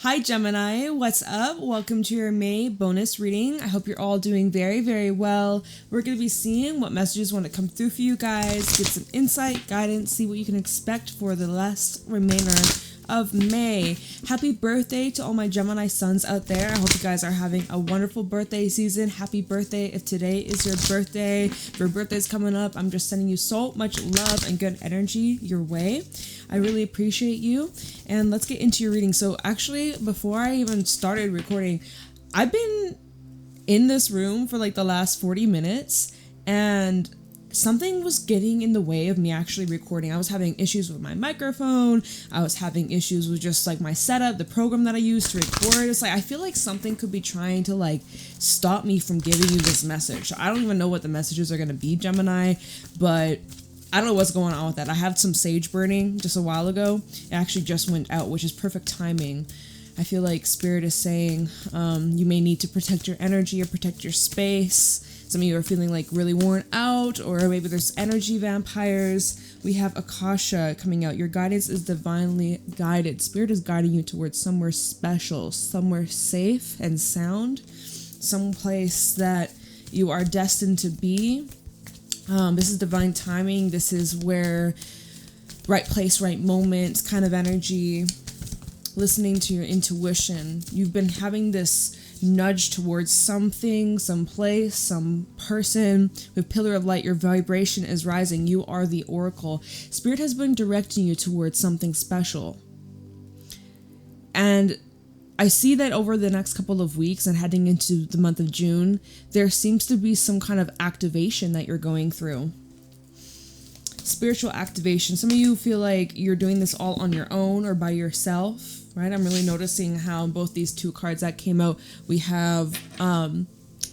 Hi Gemini, what's up? Welcome to your May bonus reading. I hope you're all doing very, very well. We're going to be seeing what messages want to come through for you guys, get some insight, guidance, see what you can expect for the last remainder of May. Happy birthday to all my Gemini sons out there. I hope you guys are having a wonderful birthday season. Happy birthday if today is your birthday. If your birthday's coming up, I'm just sending you so much love and good energy your way. I really appreciate you. And let's get into your reading. So actually, before I even started recording, I've been in this room for like the last 40 minutes and something was getting in the way of me actually recording. I was having issues with my microphone. I was having issues with just like my setup, the program that I use to record. It's like, I feel like something could be trying to like stop me from giving you this message. I don't even know what the messages are going to be, Gemini, but I don't know what's going on with that. I had some sage burning just a while ago. It actually just went out, which is perfect timing. I feel like Spirit is saying you may need to protect your energy or protect your space. Some of you are feeling like really worn out, or maybe there's energy vampires. We have Akasha coming out. Your guidance is divinely guided. Spirit is guiding you towards somewhere special, somewhere safe and sound, someplace that you are destined to be. This is divine timing. This is where right place, right moment kind of energy, listening to your intuition. You've been having this nudge towards something, some place, some person. With Pillar of Light, your vibration is rising. You are the oracle. Spirit has been directing you towards something special. And I see that over the next couple of weeks and heading into the month of June, there seems to be some kind of activation that you're going through. Spiritual activation. Some of you feel like you're doing this all on your own or by yourself. Right, I'm really noticing how both these two cards that came out, we have,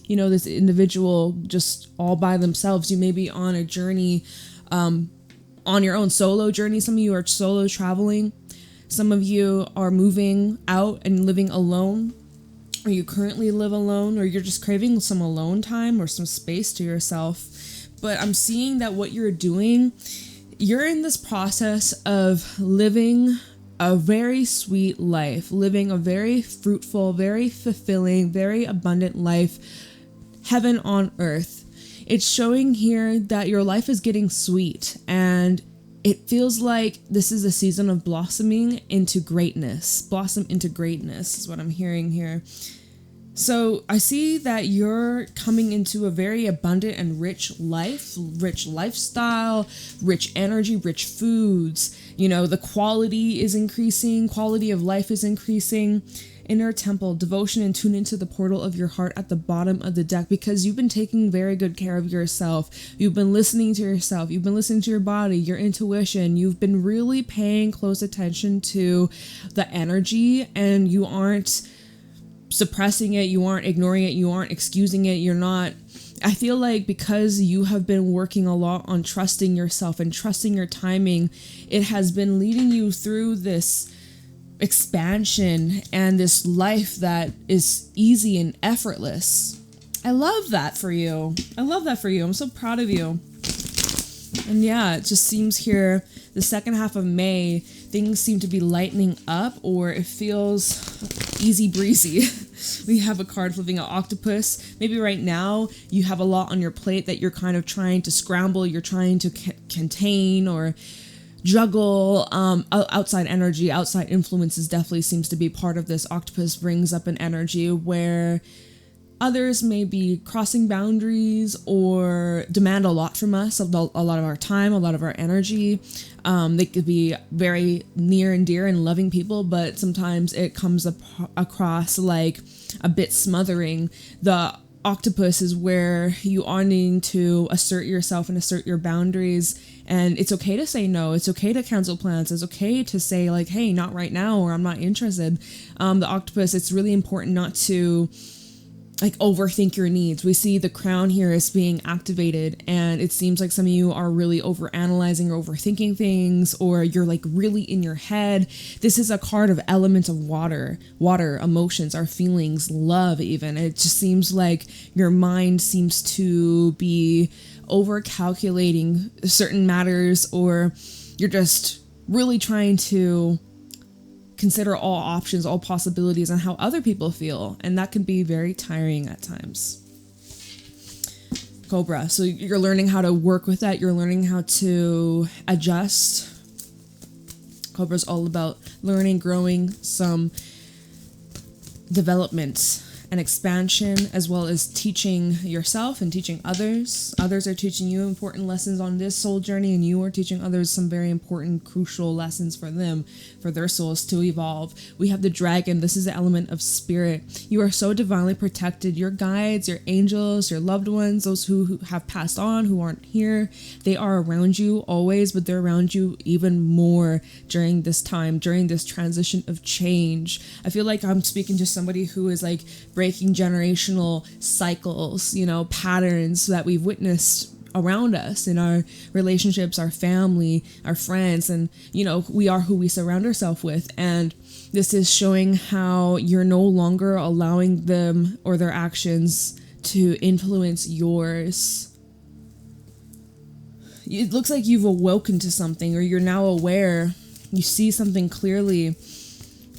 this individual just all by themselves. You may be on a journey, on your own solo journey. Some of you are solo traveling. Some of you are moving out and living alone, or you currently live alone, or you're just craving some alone time or some space to yourself. But I'm seeing that what you're doing, you're in this process of living a very sweet life, living a very fruitful, very fulfilling, very abundant life, heaven on earth. It's showing here that your life is getting sweet, and it feels like this is a season of blossoming into greatness. Blossom into greatness is what I'm hearing here. So I see that you're coming into a very abundant and rich life, rich lifestyle, rich energy, rich foods. The quality is increasing, quality of life is increasing. Inner temple, devotion, and tune into the portal of your heart at the bottom of the deck, because you've been taking very good care of yourself. You've been listening to yourself. You've been listening to your body, your intuition. You've been really paying close attention to the energy, and you aren't suppressing it, you aren't ignoring it, you aren't excusing it, I feel like because you have been working a lot on trusting yourself and trusting your timing, it has been leading you through this expansion and this life that is easy and effortless. I love that for you. I'm so proud of you. And yeah, it just seems here, the second half of May, things seem to be lightening up, or it feels easy breezy. We have a card flipping an octopus. Maybe right now you have a lot on your plate that you're kind of trying to scramble, you're trying to contain or juggle. Outside energy, outside influences definitely seems to be part of this. Octopus brings up an energy where others may be crossing boundaries or demand a lot from us, a lot of our time, a lot of our energy. They could be very near and dear and loving people, but sometimes it comes across like a bit smothering. The octopus is where you are needing to assert yourself and assert your boundaries. And it's okay to say no. It's okay to cancel plans. It's okay to say like, hey, not right now, or I'm not interested. The octopus, it's really important not to overthink your needs. We see the crown here is being activated, and it seems like some of you are really overanalyzing or overthinking things, or you're really in your head. This is a card of elements of water, emotions, our feelings, love even. It just seems like your mind seems to be over calculating certain matters, or you're just really trying to consider all options, all possibilities, and how other people feel. And that can be very tiring at times. Cobra. So you're learning how to work with that. You're learning how to adjust. Cobra's all about learning, growing, some development and expansion, as well as teaching yourself and teaching others. Others are teaching you important lessons on this soul journey, and you are teaching others some very important, crucial lessons for them, for their souls to evolve. We have the dragon. This is the element of spirit. You are so divinely protected. Your guides, your angels, your loved ones, those who have passed on, who aren't here, they are around you always, but they're around you even more during this time, during this transition of change. I feel like I'm speaking to somebody who is like breaking generational cycles, patterns that we've witnessed around us in our relationships, our family, our friends, and we are who we surround ourselves with. And this is showing how you're no longer allowing them or their actions to influence yours. It looks like you've awoken to something, or you're now aware. You see something clearly.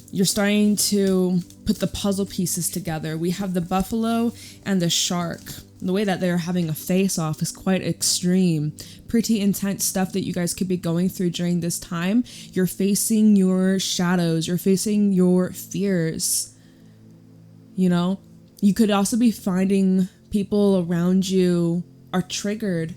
You're starting to put the puzzle pieces together. We have the buffalo and the shark. The way that they're having a face-off is quite extreme. Pretty intense stuff that you guys could be going through during this time. You're facing your shadows. You're facing your fears. You could also be finding people around you are triggered.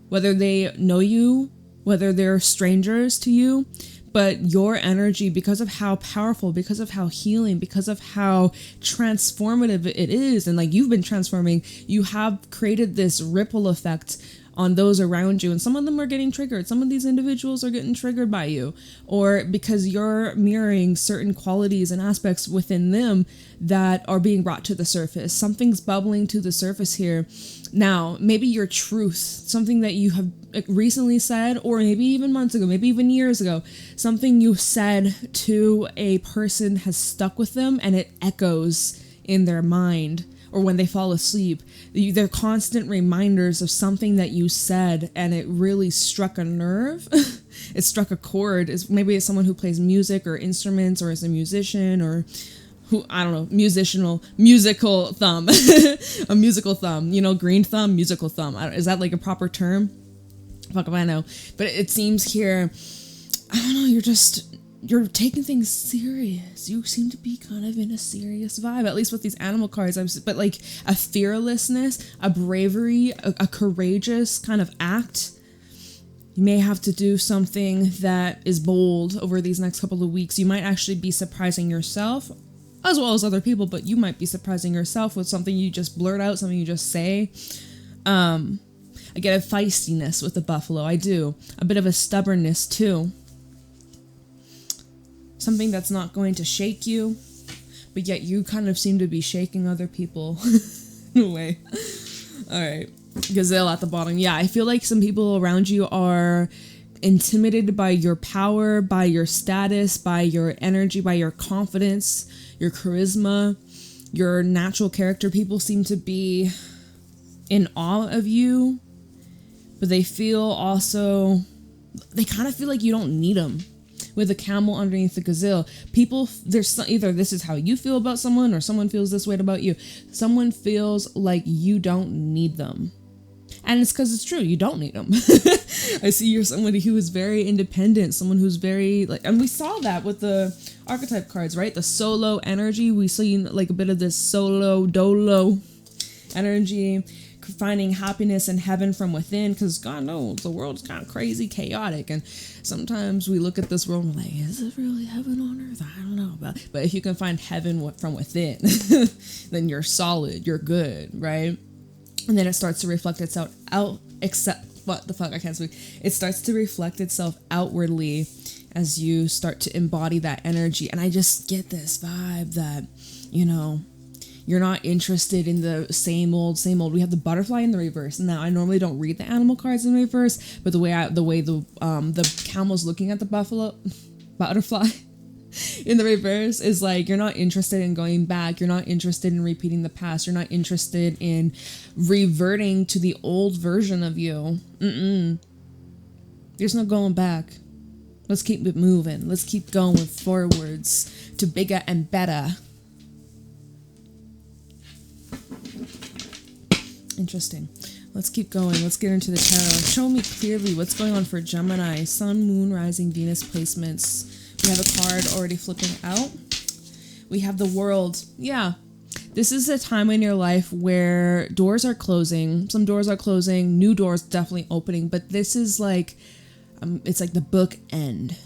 Whether they know you, whether they're strangers to you, but your energy, because of how powerful, because of how healing, because of how transformative it is, and like you've been transforming, you have created this ripple effect on those around you. And some of them are getting triggered. Some of these individuals are getting triggered by you, or because you're mirroring certain qualities and aspects within them that are being brought to the surface. Something's bubbling to the surface here. Now, maybe your truth, something that you have recently said, or maybe even months ago, maybe even years ago, something you said to a person has stuck with them, and it echoes in their mind, or when they fall asleep. They're constant reminders of something that you said, and it really struck a nerve. It struck a chord. Maybe it's someone who plays music or instruments, or is a musician, or who, I don't know, musical thumb. A musical thumb, green thumb, musical thumb. Is that like a proper term? Fuck if I know. But it seems here, I don't know, you're taking things serious. You seem to be kind of in a serious vibe, at least with these animal cards. But like a fearlessness, a bravery, a courageous kind of act. You may have to do something that is bold over these next couple of weeks. You might actually be surprising yourself, as well as other people, but you might be surprising yourself with something you just blurt out, something you just say. I get a feistiness with the buffalo. I do. A bit of a stubbornness too. Something that's not going to shake you, but yet you kind of seem to be shaking other people in a way. All right. Gazelle at the bottom. Yeah, I feel like some people around you are intimidated by your power, by your status, by your energy, by your confidence, your charisma, your natural character. People seem to be in awe of you, but they kind of feel like you don't need them. With a camel underneath the gazelle, either this is how you feel about someone, or someone feels this way about you. Someone feels like you don't need them. And it's because it's true, you don't need them. I see you're somebody who is very independent, someone who's very, and we saw that with the archetype cards, right? The solo energy, we see like a bit of this solo dolo energy, finding happiness and heaven from within, because God knows the world's kind of crazy, chaotic, and sometimes we look at this world and we're like, is it really heaven on earth? I don't know. But if you can find heaven from within, then you're solid, you're good, right? And then it starts to reflect itself it starts to reflect itself outwardly as you start to embody that energy. And I just get this vibe that, you're not interested in the same old. We have the butterfly in the reverse. Now, I normally don't read the animal cards in reverse, but the way the camel's looking at the butterfly in the reverse is like, you're not interested in going back. You're not interested in repeating the past. You're not interested in reverting to the old version of you. There's no going back. Let's keep it moving. Let's keep going forwards to bigger and better. Interesting. Let's keep going. Let's get into the tarot. Show me clearly what's going on for Gemini. Sun, Moon, Rising, Venus placements. We have a card already flipping out. We have the World. Yeah. This is a time in your life where doors are closing. Some doors are closing. New doors definitely opening. But this is like, it's like the book end.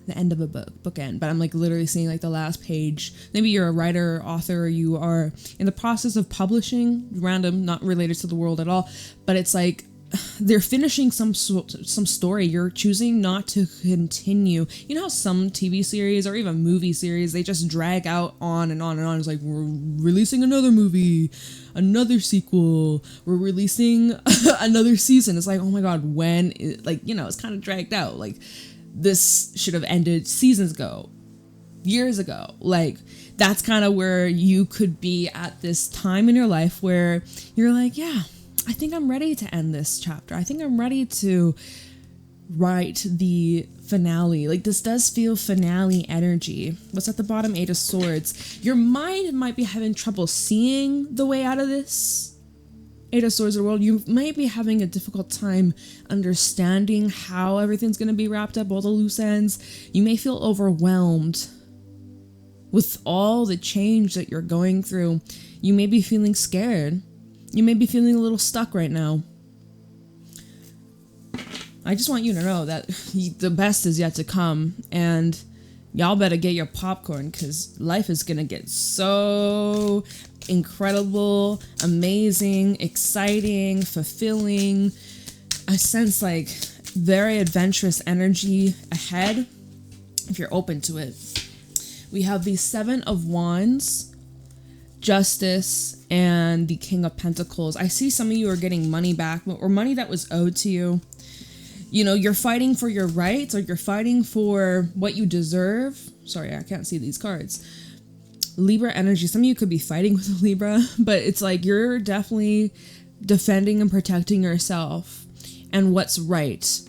The end of a book end, but I'm like literally seeing like the last page. Maybe you're a writer or author, or you are in the process of publishing, random, not related to the world at all, but it's like they're finishing some story. You're choosing not to continue. You know how some TV series or even movie series, they just drag out on and on and on. It's like, we're releasing another movie, another sequel, we're releasing another season. It's like, oh my god, when? Like, you know, it's kind of dragged out. Like, this should have ended seasons ago, years ago. Like, that's kind of where you could be at this time in your life where you're like, yeah, I think I'm ready to end this chapter. I think I'm ready to write the finale. Like, this does feel finale energy. What's at the bottom? 8 of Swords. Your mind might be having trouble seeing the way out of this. 8 of Swords of the World. You might be having a difficult time understanding how everything's going to be wrapped up, all the loose ends. You may feel overwhelmed with all the change that you're going through. You may be feeling scared. You may be feeling a little stuck right now. I just want you to know that the best is yet to come, and y'all better get your popcorn, because life is going to get so incredible, amazing, exciting, fulfilling. I sense like very adventurous energy ahead if you're open to it. We have the 7 of Wands, Justice, and the King of Pentacles. I see some of you are getting money back, or money that was owed to you. You know, you're fighting for your rights, or you're fighting for what you deserve. Sorry, I can't see these cards. Libra energy. Some of you could be fighting with a Libra, but it's like you're definitely defending and protecting yourself and what's right.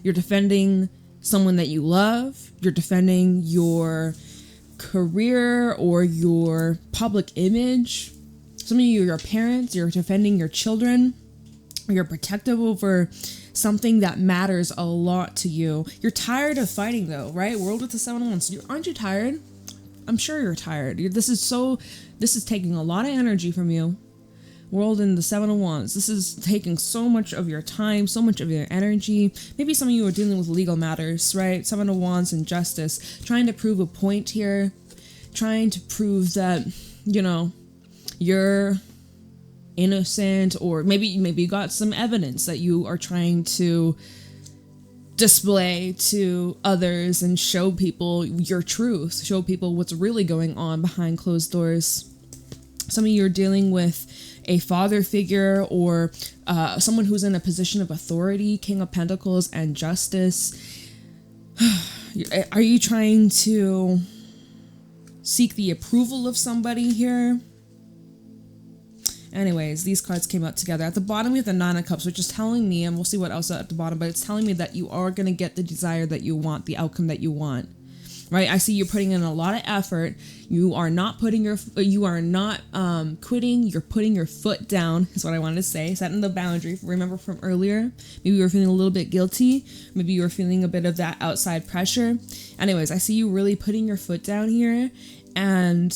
You're defending someone that you love. You're defending your career or your public image. Some of you are parents. You're defending your children. You're protective over something that matters a lot to you. You're tired of fighting though, right? World with the 7 of Wands. Aren't you tired? I'm sure you're tired. This is taking a lot of energy from you. World in the 7 of Wands. This is taking so much of your time, so much of your energy. Maybe some of you are dealing with legal matters, right? 7 of Wands and Justice. Trying to prove a point here. Trying to prove that, you know, you're innocent, or maybe you got some evidence that you are trying to display to others and show people your truth, show people what's really going on behind closed doors. Some of you are dealing with a father figure, or someone who's in a position of authority. King of Pentacles and Justice. Are you trying to seek the approval of somebody here? Anyways, these cards came out together. At the bottom, we have the 9 of Cups, which is telling me, and we'll see what else at the bottom, but it's telling me that you are going to get the desire that you want, the outcome that you want, right? I see you putting in a lot of effort. You are not quitting. You're putting your foot down, is what I wanted to say. Setting the boundary. Remember from earlier? Maybe you were feeling a little bit guilty. Maybe you were feeling a bit of that outside pressure. Anyways, I see you really putting your foot down here, and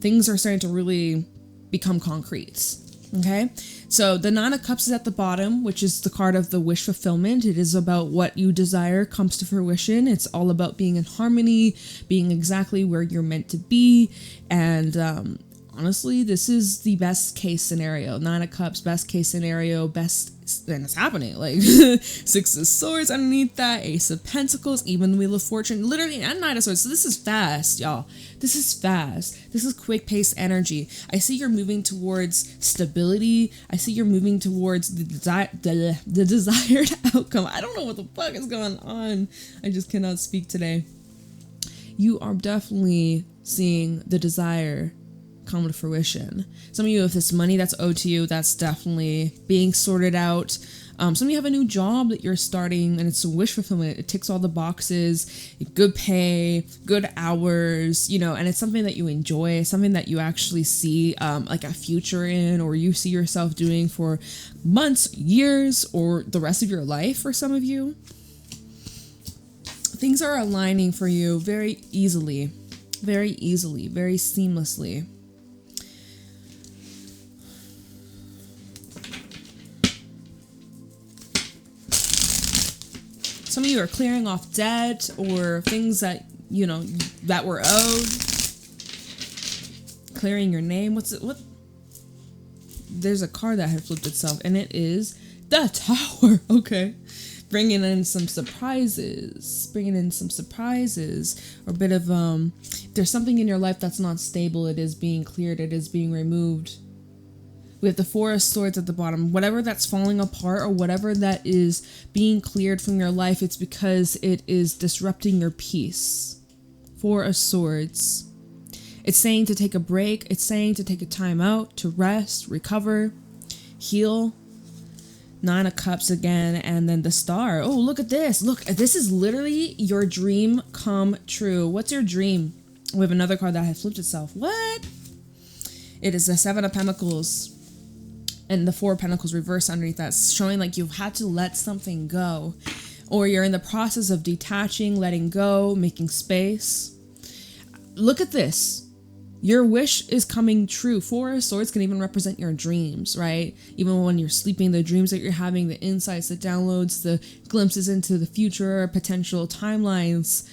things are starting to really become concrete. Okay, so the 9 of Cups is at the bottom, which is the card of the wish fulfillment. It is about what you desire comes to fruition. It's all about being in harmony, being exactly where you're meant to be. And honestly, this is the best case scenario. 9 of Cups, best case scenario, and it's happening. Like 6 of Swords underneath that, Ace of Pentacles, even the Wheel of Fortune, literally, and 9 of Swords. So this is fast, y'all. This is fast. This is quick paced energy. I see you're moving towards stability. I see you're moving towards the desired outcome. I don't know what the fuck is going on. I just cannot speak today. You are definitely seeing the desire come to fruition. Some of you, if this money that's owed to you, that's definitely being sorted out. Some of you have a new job that you're starting, and it's a wish fulfillment. It ticks all the boxes, good pay, good hours, you know, and it's something that you enjoy, something that you actually see like a future in, or you see yourself doing for months, years, or the rest of your life for some of you. Things are aligning for you very easily, very seamlessly. Some of you are clearing off debt or things that, you know, that were owed. Clearing your name. What? There's a card that had flipped itself, and it is the Tower. Okay. Bringing in some surprises. Or a bit of, there's something in your life that's not stable. It is being cleared. It is being removed. We have the Four of Swords at the bottom. Whatever that's falling apart or whatever that is being cleared from your life, it's because it is disrupting your peace. Four of Swords. It's saying to take a break. It's saying to take a time out, to rest, recover, heal. Nine of Cups again, and then the Star. Oh, look at this. Look, this is literally your dream come true. What's your dream? We have another card that has flipped itself. What? It is the Seven of Pentacles. And the Four of Pentacles reversed underneath that, showing like you've had to let something go, or you're in the process of detaching, letting go, making space. Look at this. Your wish is coming true. Four of Swords can even represent your dreams, right? Even when you're sleeping, the dreams that you're having, the insights, the downloads, the glimpses into the future, potential timelines,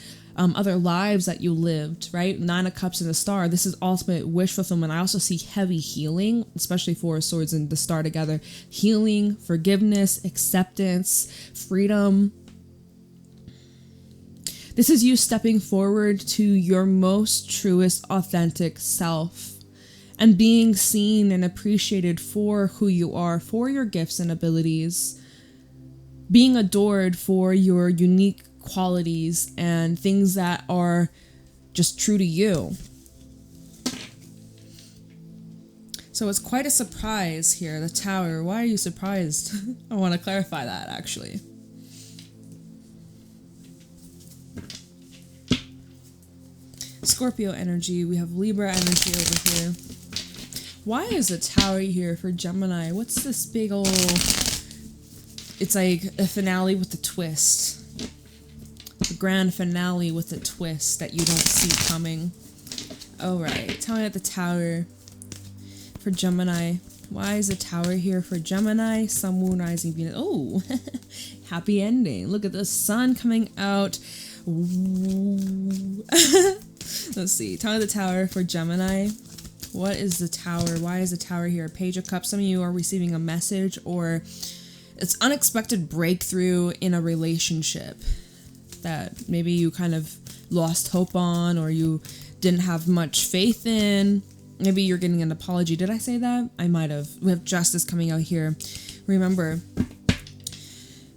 other lives that you lived, right? Nine of Cups and the Star. This is ultimate wish fulfillment. I also see heavy healing, especially Four of Swords and the Star together. Healing, forgiveness, acceptance, freedom. This is you stepping forward to your most truest, authentic self and being seen and appreciated for who you are, for your gifts and abilities, being adored for your unique qualities and things that are just true to you. So it's quite a surprise here, the Tower. Why are you surprised? I want to clarify that, actually. Scorpio energy. We have Libra energy over here. Why is a Tower here for Gemini? What's this big old... It's like a finale with a twist. The grand finale with a twist that you don't see coming. Alright, tell me about the Tower for Gemini. Why is the Tower here for Gemini? Sun, Moon, Rising, Venus. Oh, happy ending. Look at the sun coming out. Let's see. Tell me the Tower for Gemini. What is the Tower? Why is the Tower here? Page of Cups. Some of you are receiving a message, or it's unexpected breakthrough in a relationship that maybe you kind of lost hope on, or you didn't have much faith in. Maybe you're getting an apology. Did I say that? I might have. We have Justice coming out here. Remember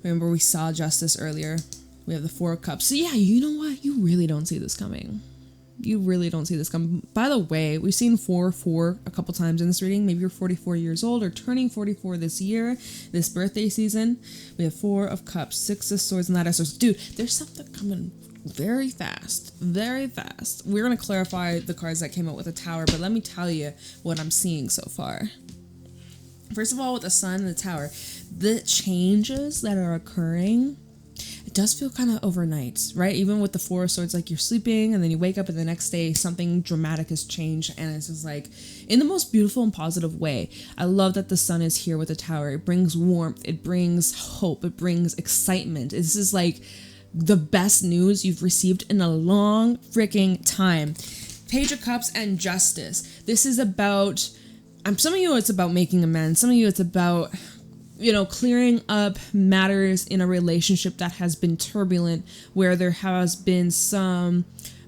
we saw Justice earlier. We have the Four of Cups. So yeah, you know what? You really don't see this coming. You really don't see this coming. By the way, we've seen 4-4 a couple times in this reading. Maybe you're 44 years old or turning 44 this year, this birthday season. We have Four of Cups, Six of Swords, and Knight of Swords. Dude, there's something coming very fast. Very fast. We're going to clarify the cards that came out with the Tower, but let me tell you what I'm seeing so far. First of all, with the Sun and the Tower, the changes that are occurring, it does feel kind of overnight, right? Even with the Four of Swords, like you're sleeping and then you wake up and the next day something dramatic has changed, and it's just like in the most beautiful and positive way. I love that the Sun is here with the Tower. It brings warmth, it brings hope, it brings excitement. This is like the best news you've received in a long freaking time. Page of Cups and Justice. This is about, some of you it's about making amends. Some of you it's about, clearing up matters in a relationship that has been turbulent, where there has been some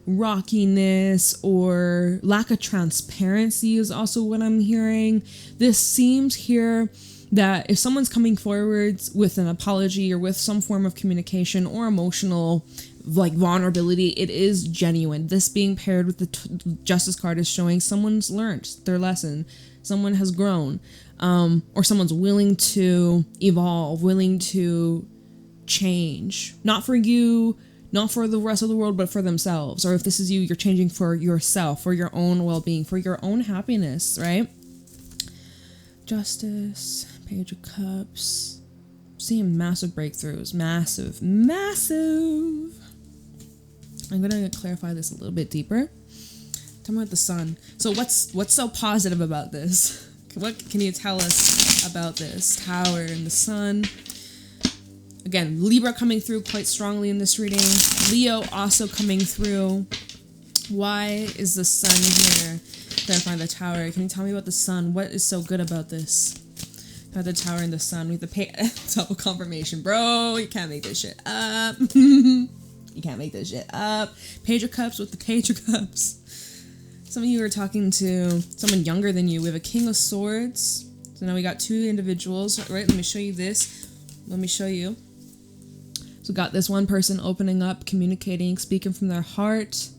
rockiness or lack of transparency is also what I'm hearing. This seems here that if someone's coming forward with an apology or with some form of communication or emotional vulnerability, it is genuine. This being paired with the Justice card is showing someone's learned their lesson. Someone has grown. or someone's willing to evolve, willing to change, not for you, not for the rest of the world, but for themselves. Or if this is you, you're changing for yourself, for your own well-being, for your own happiness, right? Justice, Page of Cups, seeing massive breakthroughs, massive. I'm gonna clarify this a little bit deeper. Tell me about the sun. So what's so positive about this? What can you tell us about this Tower and the sun? Again, Libra coming through quite strongly in this reading. Leo also coming through. Why is the sun here? Clarifying the Tower. Can you tell me about the sun? What is so good about this? About the Tower and the sun. We have the double confirmation. Bro, you can't make this shit up. You can't make this shit up. Page of Cups with the Page of Cups. Some of you are talking to someone younger than you. We have a King of Swords. So now we got two individuals. Right, let me show you this. Let me show you. So we got this one person opening up, communicating, speaking from their heart.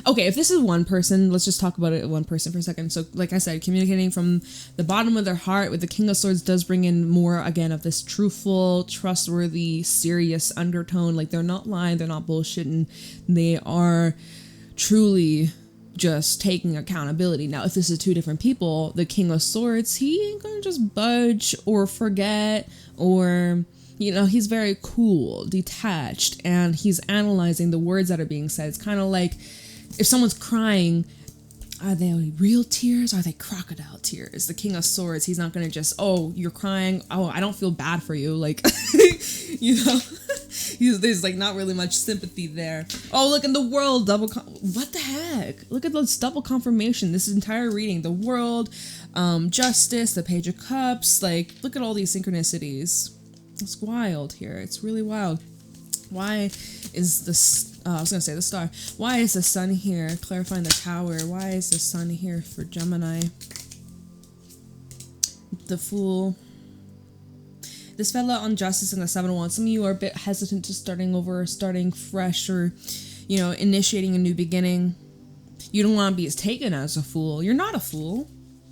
Okay, if this is one person, let's just talk about it one person for a second. So like I said, communicating from the bottom of their heart with the King of Swords does bring in more, again, of this truthful, trustworthy, serious undertone. Like they're not lying, they're not bullshitting. They are truly just taking accountability. Now, if this is two different people, the King of Swords, he ain't gonna just budge or forget, or, you know, he's very cool, detached, and he's analyzing the words that are being said. It's kind of like if someone's crying, are they real tears? Are they crocodile tears? The King of Swords, he's not gonna just, oh, you're crying, oh, I don't feel bad for you, like, you know. There's like not really much sympathy there. Oh, look in the world, what the heck? Look at this double confirmation. This entire reading, the world, justice, the Page of Cups. Like, look at all these synchronicities. It's wild here. It's really wild. Why is this? I was gonna say the star. Why is the sun here? Clarifying the Tower. Why is the sun here for Gemini? The Fool. This fella on Justice and the 7 of Wands. Some of you are a bit hesitant to starting over, starting fresh, or, you know, initiating a new beginning. You don't want to be taken as a fool. You're not a fool.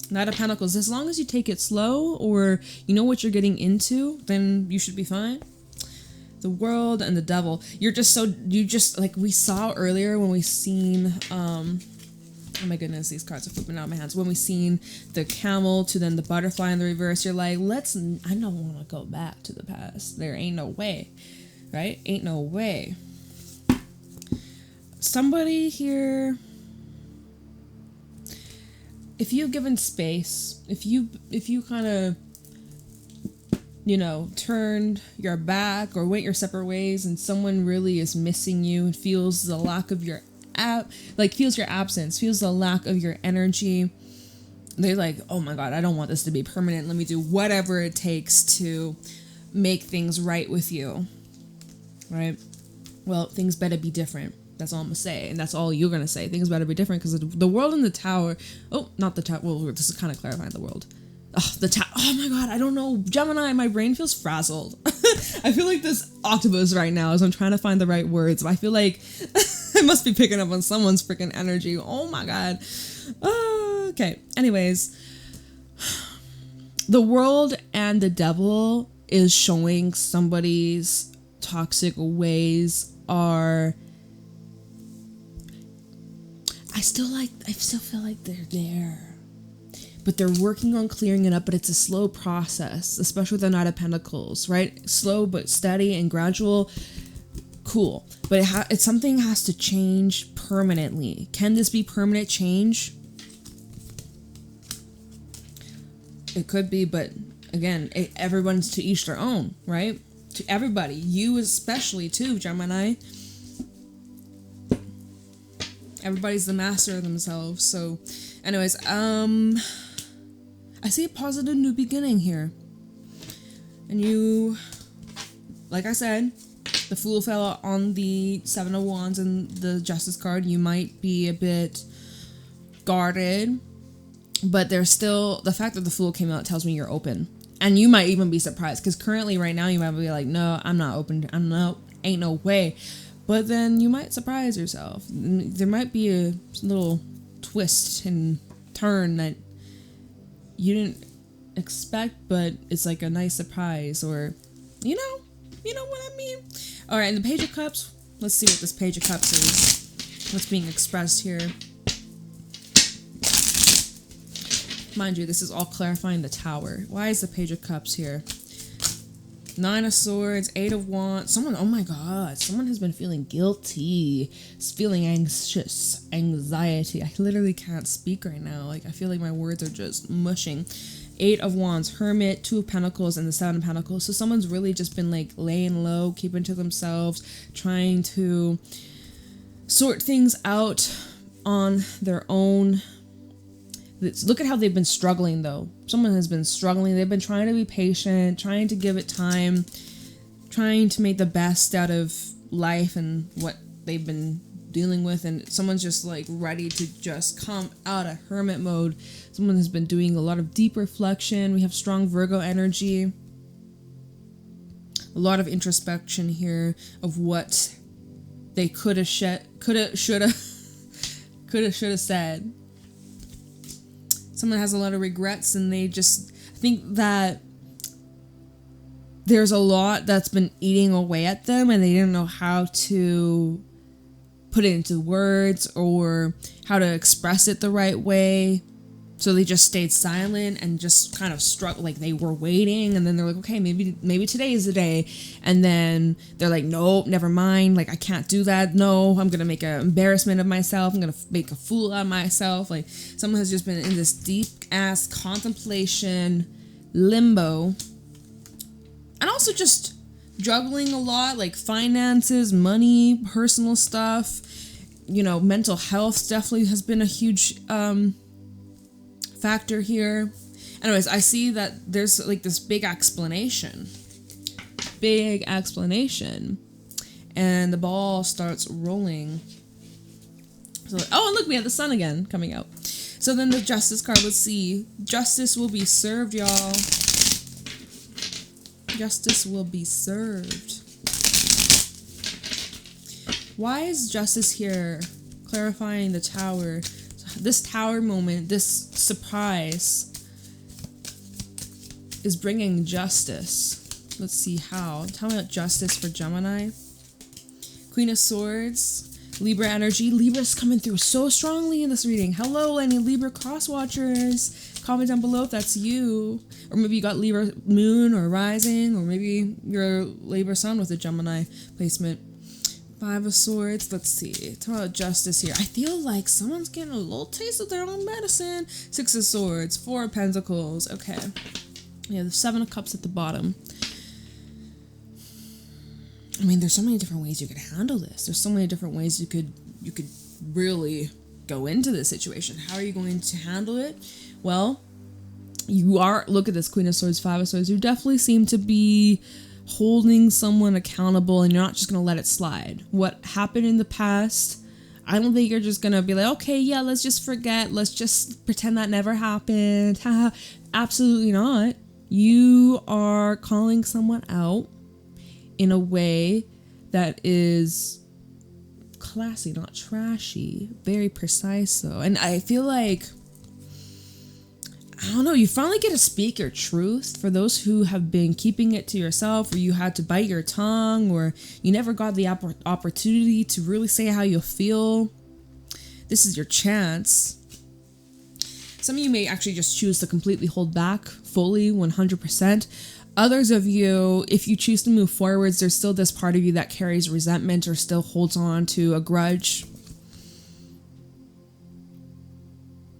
Knight of Pentacles. As long as you take it slow, or you know what you're getting into, then you should be fine. The World and the Devil. You just like we saw earlier when we seen, oh my goodness, these cards are flipping out of my hands. When we seen the camel to then the butterfly in the reverse, you're like, I don't want to go back to the past. There ain't no way, right? Ain't no way. Somebody here, if you've given space, if you kind of, you know, turned your back or went your separate ways, and someone really is missing you and feels the lack of your feels your absence, feels the lack of your energy. They're like, oh my God, I don't want this to be permanent. Let me do whatever it takes to make things right with you. Right? Well, things better be different. That's all I'm gonna say. And that's all you're gonna say. Things better be different, because the World and the Tower. Oh, not the Tower. Well, this is kind of clarifying the World. Oh, the Tower. Oh my God, I don't know. Gemini, my brain feels frazzled. I feel like this octopus right now as I'm trying to find the right words. I feel like I must be picking up on someone's freaking energy. Oh my God. Okay. Anyways, the World and the Devil is showing somebody's toxic ways are. I still feel like they're there. But they're working on clearing it up, but it's a slow process, especially with the Knight of Pentacles, right? Slow but steady and gradual. Cool. But it's something has to change permanently. Can this be permanent change? It could be, but again, everyone's to each their own, right? To everybody. You especially too, Gemini. Everybody's the master of themselves. So anyways, I see a positive new beginning here. And you, like I said, the Fool fell on the 7 of Wands and the Justice card. You might be a bit guarded, but there's still, the fact that the Fool came out tells me you're open. And you might even be surprised, because currently right now you might be like, no, I'm not open. Ain't no way. But then you might surprise yourself. There might be a little twist and turn that you didn't expect, but it's like a nice surprise, or you know what I mean. All right, and the Page of Cups. Let's see what this Page of Cups is. What's being expressed here? Mind you, this is all clarifying the Tower. Why is the Page of Cups here? 9 of Swords, 8 of Wands. Someone, oh my god, someone has been feeling guilty. It's feeling anxious, anxiety. I literally can't speak right now. Like, I feel like my words are just mushing. 8 of Wands, Hermit, 2 of Pentacles, and the 7 of Pentacles. So someone's really just been like laying low, keeping to themselves, trying to sort things out on their own. Look at how they've been struggling, though. Someone has been struggling. They've been trying to be patient, trying to give it time, trying to make the best out of life and what they've been dealing with. And someone's just like ready to just come out of hermit mode. Someone has been doing a lot of deep reflection. We have strong Virgo energy. A lot of introspection here of what they coulda, shoulda said. Someone has a lot of regrets, and they just think that there's a lot that's been eating away at them, and they didn't know how to put it into words or how to express it the right way. So they just stayed silent and just kind of struggled, like they were waiting, and then they're like, okay, maybe today is the day. And then they're like, nope, never mind. Like, I can't do that. No, I'm going to make an embarrassment of myself. I'm going to make a fool out of myself. Like, someone has just been in this deep ass contemplation limbo. And also just juggling a lot, like finances, money, personal stuff. You know, mental health definitely has been a huge, factor here. Anyways, I see that there's like this big explanation, and the ball starts rolling. So, oh, and look, we have the sun again coming out. So then the Justice card, let's see. Justice will be served, y'all. Justice will be served. Why is Justice here? Clarifying the Tower. This Tower moment, this surprise, is bringing justice. Let's see how. Tell me about justice for Gemini. Queen of Swords, Libra energy. Libra's coming through so strongly in this reading. Hello, any Libra cross watchers. Comment down below if that's you. Or maybe you got Libra moon or rising, or maybe you're Libra sun with a Gemini placement. 5 of Swords. Let's see. Talk about justice here. I feel like someone's getting a little taste of their own medicine. 6 of Swords. 4 of Pentacles. Okay. Yeah, the 7 of Cups at the bottom. I mean, there's so many different ways you could handle this. There's so many different ways you could really go into this situation. How are you going to handle it? Well, look at this Queen of Swords, 5 of Swords. You definitely seem to be holding someone accountable, and you're not just going to let it slide. What happened in the past, I don't think you're just going to be like, okay, yeah, let's just forget. Let's just pretend that never happened. Absolutely not. You are calling someone out in a way that is classy, not trashy. Very precise, though. And I feel like, I don't know, you finally get to speak your truth. For those who have been keeping it to yourself, or you had to bite your tongue, or you never got the opportunity to really say how you feel, this is your chance. Some of you may actually just choose to completely hold back fully, 100%. Others of you, if you choose to move forwards, there's still this part of you that carries resentment or still holds on to a grudge.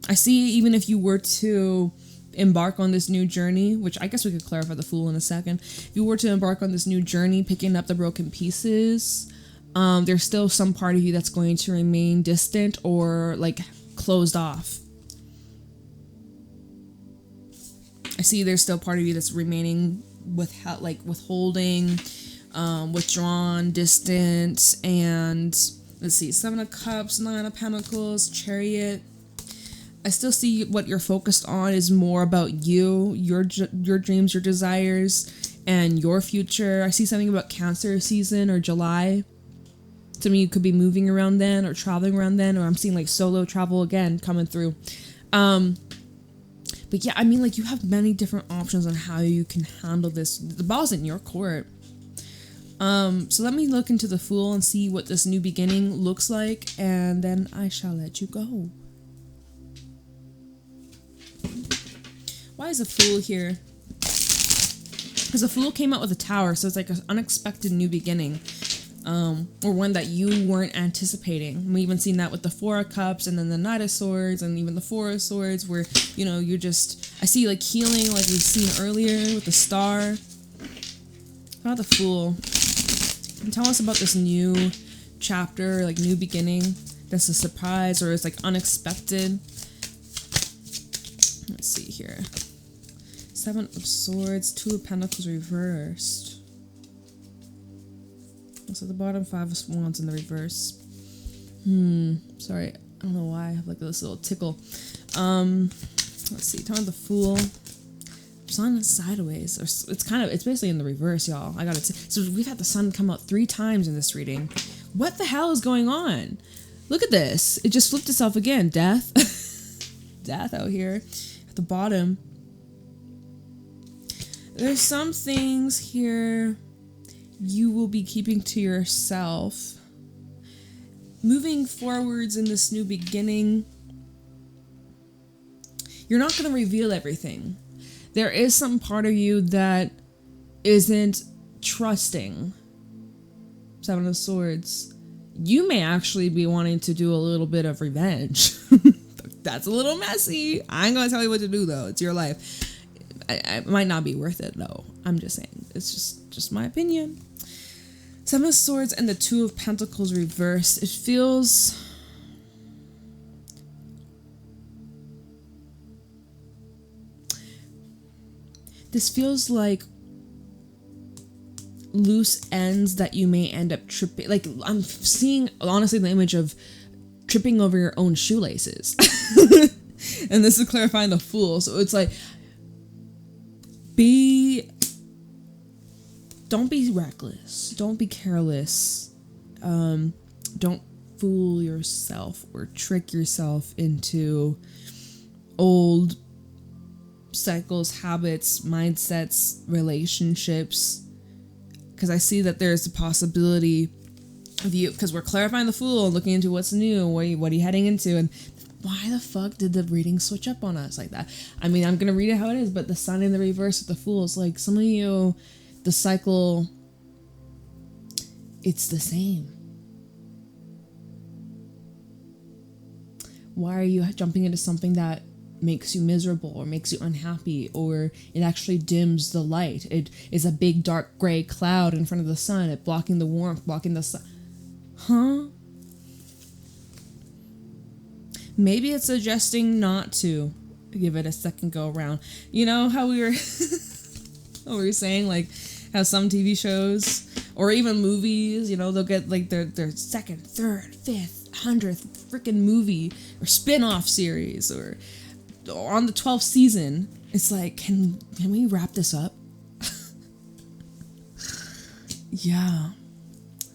I see, even if you were to embark on this new journey, which I guess we could clarify the Fool in a second. If you were to embark on this new journey, picking up the broken pieces, there's still some part of you that's going to remain distant or like closed off. I see there's still part of you that's remaining withholding, withdrawn, distant, and let's see, 7 of Cups, 9 of Pentacles, Chariot. I still see what you're focused on is more about you, your dreams, your desires, and your future. I see something about Cancer season or July. Some of you could be moving around then or traveling around then, or I'm seeing like solo travel again coming through. But yeah, I mean, like, you have many different options on how you can handle this. The ball's in your court. So let me look into the Fool and see what this new beginning looks like, and then I shall let you go. Why is a Fool here? Because the Fool came out with a Tower, so it's like an unexpected new beginning. Or one that you weren't anticipating. We even seen that with the Four of Cups, and then the Knight of Swords, and even the Four of Swords, where, you know, you're just, I see like healing, like we've seen earlier with the Star. About the Fool. Tell us about this new chapter, like new beginning. That's a surprise, or it's like unexpected. Let's see here. Seven of Swords, Two of Pentacles reversed. So the bottom, Five of Wands in the reverse. Sorry, I don't know why I have like this little tickle. Let's see, Time of the Fool. Sun is sideways, or it's basically in the reverse, y'all. I gotta say, so we've had the sun come out 3 times in this reading. What the hell is going on? Look at this. It just flipped itself again. Death. Death out here at the bottom. There's some things here you will be keeping to yourself. Moving forwards in this new beginning, you're not going to reveal everything. There is some part of you that isn't trusting. Seven of Swords. You may actually be wanting to do a little bit of revenge. That's a little messy. I ain't gonna tell you what to do though. It's your life. It might not be worth it though. I'm just saying. It's just my opinion. Seven of Swords and the Two of Pentacles reversed. It feels... This feels like loose ends that you may end up tripping. Like, I'm seeing, honestly, the image of tripping over your own shoelaces. And this is clarifying the Fool. So it's like, don't be reckless. Don't be careless. Don't fool yourself or trick yourself into old cycles, habits, mindsets, relationships. Because I see that there's a possibility of you, because we're clarifying the Fool, looking into what's new, what are you heading into, and why the fuck did the reading switch up on us like that? I mean, I'm gonna read it how it is, but the Sun in the reverse with the Fool is like, some of you, the cycle, it's the same. Why are you jumping into something that makes you miserable or makes you unhappy, or it actually dims the light? It is a big dark gray cloud in front of the sun, it blocking the warmth, blocking the sun. Huh? Maybe it's suggesting not to give it a second go around. You know how we were saying, like, how some TV shows or even movies, you know, they'll get like their second, third, fifth, 100th freaking movie or spin-off series, or on the 12th season. It's like, can we wrap this up? Yeah.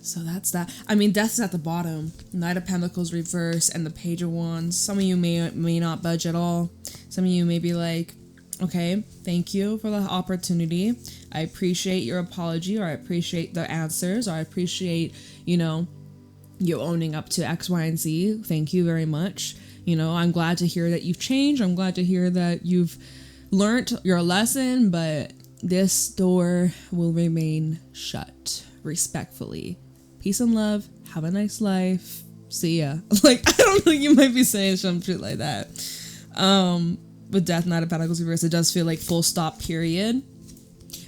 So that's that. I mean, Death's at the bottom. Knight of Pentacles reverse and the Page of Wands. Some of you may not budge at all. Some of you may be like, okay, thank you for the opportunity. I appreciate your apology, or I appreciate the answers, or I appreciate, you know, you owning up to X, Y, and Z. Thank you very much. You know, I'm glad to hear that you've changed. I'm glad to hear that you've learned your lesson, but this door will remain shut. Respectfully. Peace and love. Have a nice life. See ya. Like, I don't know, you might be saying some shit like that. With Death, Knight of Pentacles reverse, it does feel like full stop, period.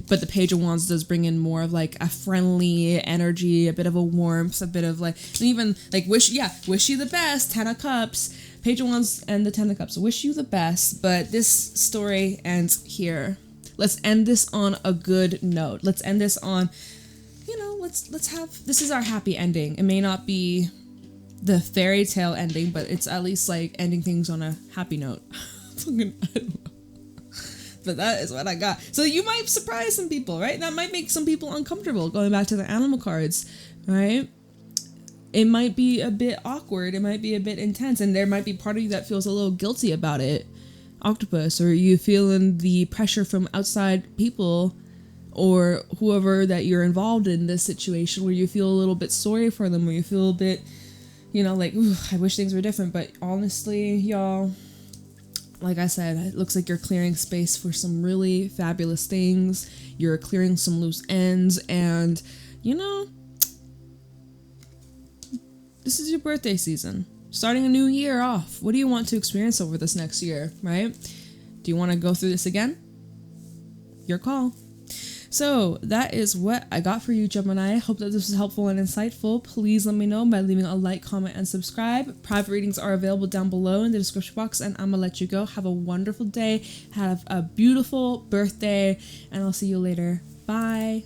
But the Page of Wands does bring in more of like a friendly energy, a bit of a warmth, a bit of like, and even like wish you the best. 10 of Cups, Page of Wands, and the 10 of Cups. Wish you the best, but this story ends here. Let's end this on a good note. Let's end this on, you know, let's have, this is our happy ending. It may not be the fairy tale ending, but it's at least like ending things on a happy note. I don't know. But that is what I got. So you might surprise some people, right? That might make some people uncomfortable, going back to the animal cards, right? It might be a bit awkward. It might be a bit intense. And there might be part of you that feels a little guilty about it. octopus, or you feeling the pressure from outside people or whoever that you're involved in this situation, where you feel a little bit sorry for them, where you feel a bit, you know, like, ooh, I wish things were different. But honestly, y'all, like I said, it looks like you're clearing space for some really fabulous things. You're clearing some loose ends, and, you know, this is your birthday season. Starting a new year off. What do you want to experience over this next year, right? Do you want to go through this again? Your call. So that is what I got for you, Gemini. I hope that this was helpful and insightful. Please let me know by leaving a like, comment, and subscribe. Private readings are available down below in the description box, and I'm gonna let you go. Have a wonderful day. Have a beautiful birthday, and I'll see you later. Bye.